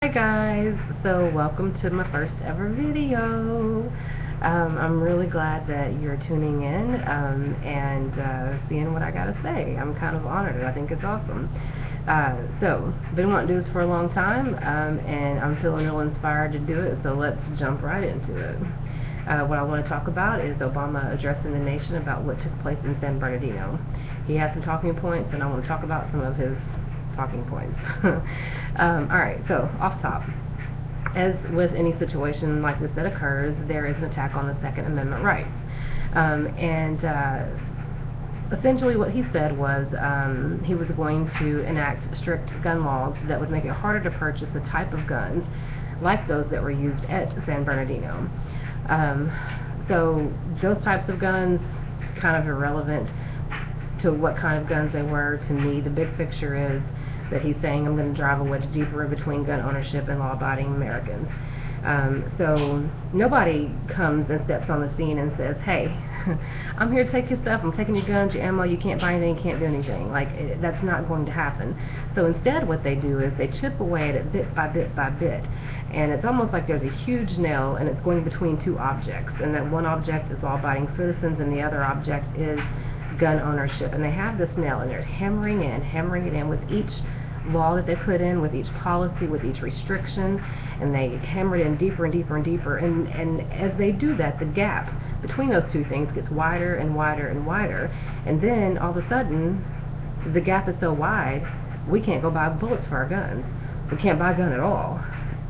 Hi guys, so welcome to my first ever video. I'm really glad that you're tuning in and seeing what I gotta say. I'm kind of honored. I think it's awesome. Been wanting to do this for a long time, and I'm feeling real inspired to do it, so let's jump right into it. What I want to talk about is Obama addressing the nation about what took place in San Bernardino. He has some talking points, and I want to talk about some of his talking points. Alright, so off top. As with any situation like this that occurs, there is an attack on the Second Amendment rights. Essentially what he said was he was going to enact strict gun laws that would make it harder to purchase the type of guns like those that were used at San Bernardino. So those types of guns, kind of irrelevant to what kind of guns they were. To me, the big picture is that he's saying, I'm going to drive a wedge deeper in between gun ownership and law-abiding Americans. So nobody comes and steps on the scene and says, hey, I'm here to take your stuff, I'm taking your guns, your ammo, you can't buy anything, you can't do anything. That's not going to happen. So instead what they do is they chip away at it bit by bit by bit. And it's almost like there's a huge nail and it's going between two objects. And that one object is law-abiding citizens and the other object is gun ownership. And they have this nail and they're hammering it in with each law that they put in, with each policy, with each restriction, and they hammer it in deeper and deeper and deeper, and as they do that, the gap between those two things gets wider and wider and wider, and then all of a sudden the gap is so wide we can't go buy bullets for our guns, we can't buy a gun at all,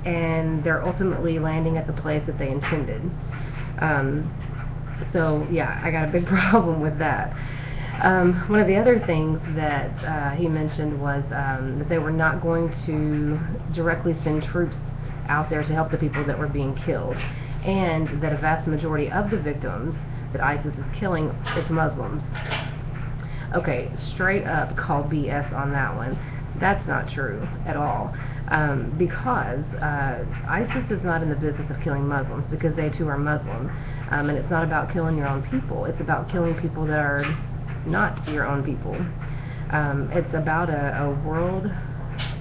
and they're ultimately landing at the place that they intended. So yeah, I got a big problem with that. One of the other things that he mentioned was that they were not going to directly send troops out there to help the people that were being killed, and that a vast majority of the victims that ISIS is killing is Muslims. Okay, straight up call BS on that one. That's not true at all. Because ISIS is not in the business of killing Muslims, because they too are Muslim. And it's not about killing your own people, it's about killing people that are not your own people. It's about a world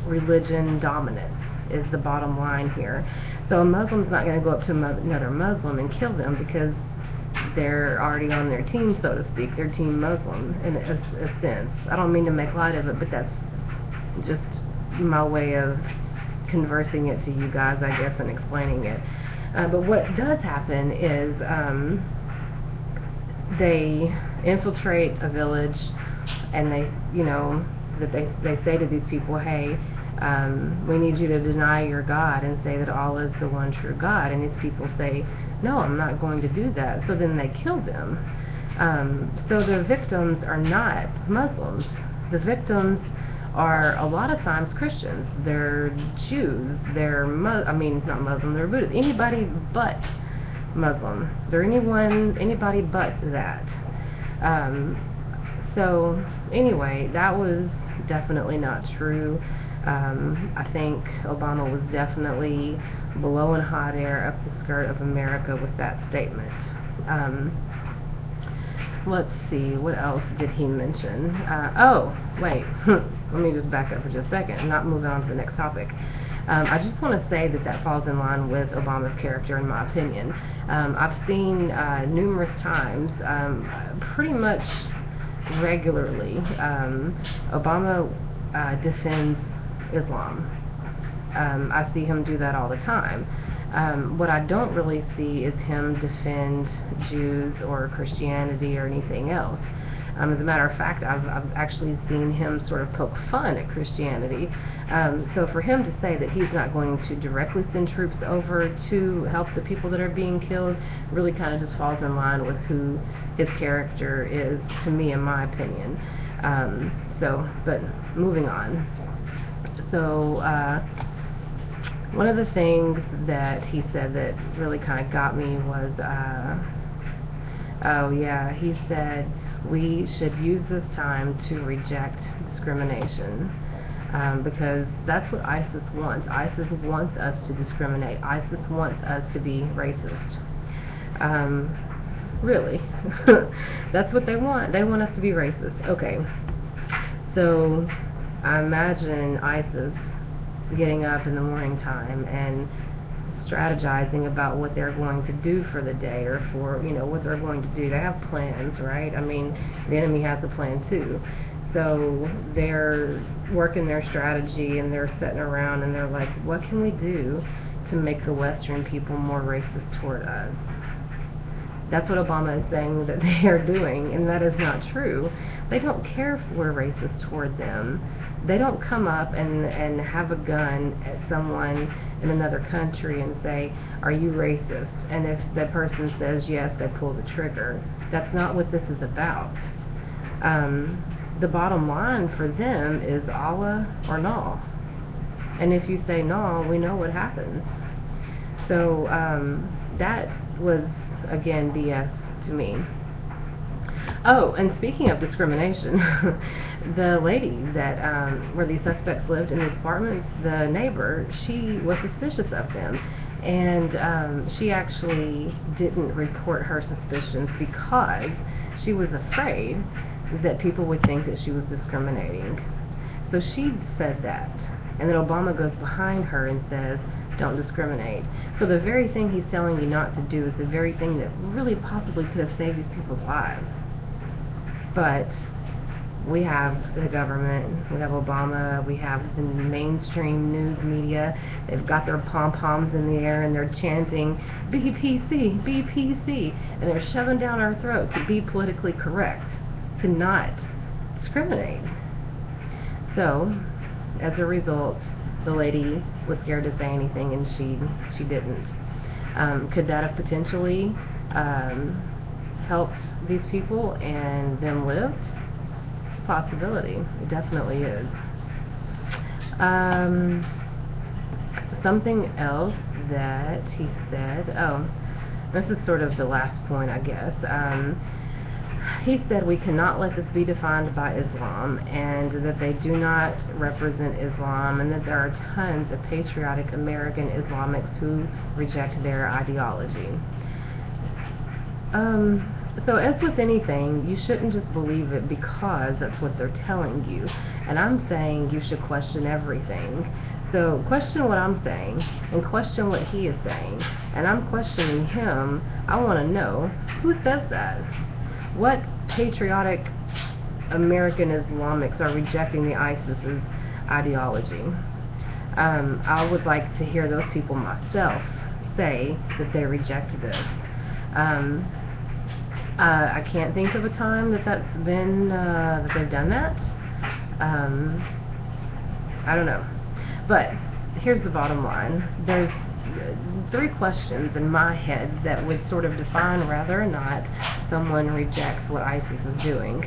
religion dominance is the bottom line here. So a Muslim's not going to go up to another Muslim and kill them because they're already on their team, so to speak. They're team Muslim in a sense. I don't mean to make light of it, but that's just my way of conversing it to you guys, I guess, and explaining it. But what does happen is they infiltrate a village, and they say to these people, hey, we need you to deny your God and say that Allah is the one true God. And these people say, no, I'm not going to do that. So then they kill them. So the victims are not Muslims. The victims are a lot of times Christians. They're Jews. They're not Muslim, they're Buddhist. Anybody but Muslim. They're anybody but that. So anyway, that was definitely not true. I think Obama was definitely blowing hot air up the skirt of America with that statement. Let's see, what else did he mention? Oh, wait, let me just back up for just a second and not move on to the next topic. I just want to say that falls in line with Obama's character, in my opinion. I've seen numerous times, pretty much regularly, Obama defends Islam. I see him do that all the time. What I don't really see is him defend Jews or Christianity or anything else. As a matter of fact, I've actually seen him sort of poke fun at Christianity. So for him to say that he's not going to directly send troops over to help the people that are being killed really kind of just falls in line with who his character is, to me, in my opinion. But moving on. So one of the things that he said that really kind of got me was, he said we should use this time to reject discrimination, because that's what ISIS wants. ISIS wants us to discriminate. ISIS wants us to be racist. Really. That's what they want. They want us to be racist. Okay. So I imagine ISIS getting up in the morning time and strategizing about what they're going to do for the day, or for, what they're going to do. They have plans, right? I mean, the enemy has a plan too. So they're working their strategy, and they're sitting around and they're like, what can we do to make the Western people more racist toward us? That's what Obama is saying that they are doing, and that is not true. They don't care if we're racist toward them. They don't come up and have a gun at someone in another country and say, are you racist? And if the person says yes, they pull the trigger. That's not what this is about. The bottom line for them is Allah or no. And if you say no, we know what happens. So that was, again, BS to me. Oh, and speaking of discrimination, the lady that where these suspects lived in the apartments, the neighbor, she was suspicious of them, and she actually didn't report her suspicions because she was afraid that people would think that she was discriminating. So she said that, and then Obama goes behind her and says, don't discriminate. So the very thing he's telling you not to do is the very thing that really possibly could have saved these people's lives. But we have the government, we have Obama, we have the mainstream news media. They've got their pom-poms in the air and they're chanting BPC, BPC, and they're shoving down our throat to be politically correct, to not discriminate. So, as a result, the lady was scared to say anything, and she didn't. Could that have potentially helped these people and them lived? It's a possibility. It definitely is. Something else that he said, this is sort of the last point, I guess. He said we cannot let this be defined by Islam, and that they do not represent Islam, and that there are tons of patriotic American Islamics who reject their ideology. So as with anything, you shouldn't just believe it because that's what they're telling you. And I'm saying you should question everything. So question what I'm saying, and question what he is saying. And I'm questioning him. I want to know, who says that? What patriotic American Islamics are rejecting the ISIS's ideology? I would like to hear those people myself say that they reject this. I can't think of a time that that's been, that they've done that. I don't know. But here's the bottom line. There's three questions in my head that would sort of define whether or not someone rejects what ISIS is doing,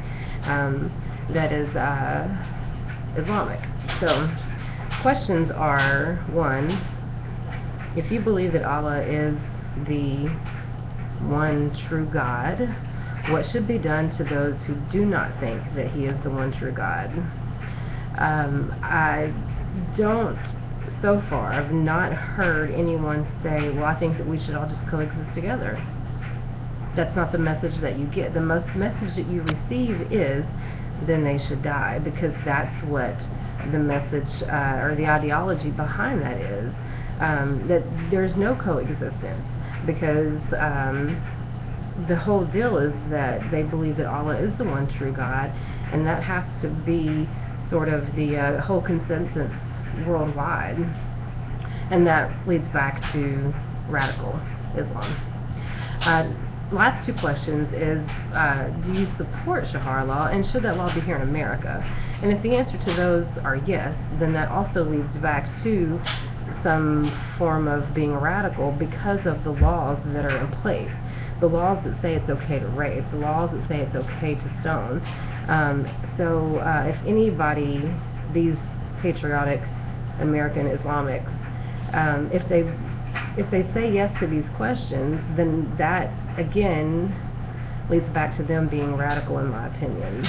that is Islamic. So, questions are, one, if you believe that Allah is the one true God, what should be done to those who do not think that He is the one true God? I don't, so far, I've not heard anyone say, well, I think that we should all just coexist together. That's not the message that you get. The message that you receive is, then they should die, because that's what the message, or the ideology behind that is, that there's no coexistence, because the whole deal is that they believe that Allah is the one true God, and that has to be sort of the whole consensus worldwide, and that leads back to radical Islam. Last two questions is, do you support Sharia law, and should that law be here in America? And if the answer to those are yes, then that also leads back to some form of being radical because of the laws that are in place. The laws that say it's okay to rape, the laws that say it's okay to stone. So if anybody, these patriotic American Islamics, if they say yes to these questions, then that again leads back to them being radical, in my opinion.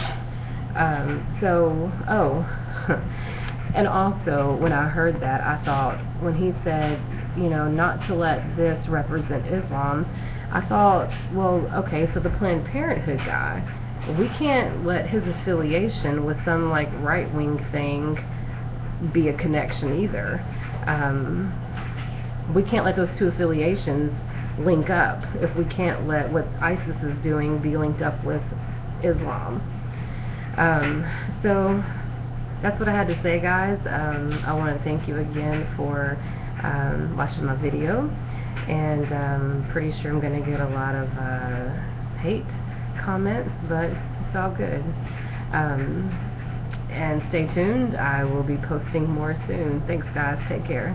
And also, when I heard that, I thought, when he said, not to let this represent Islam, I thought, well, okay, so the Planned Parenthood guy, we can't let his affiliation with some, right-wing thing be a connection either. We can't let those two affiliations link up if we can't let what ISIS is doing be linked up with Islam. So that's what I had to say, guys. I want to thank you again for watching my video, and I'm pretty sure I'm going to get a lot of hate comments, but it's all good. And stay tuned. I will be posting more soon. Thanks, guys. Take care.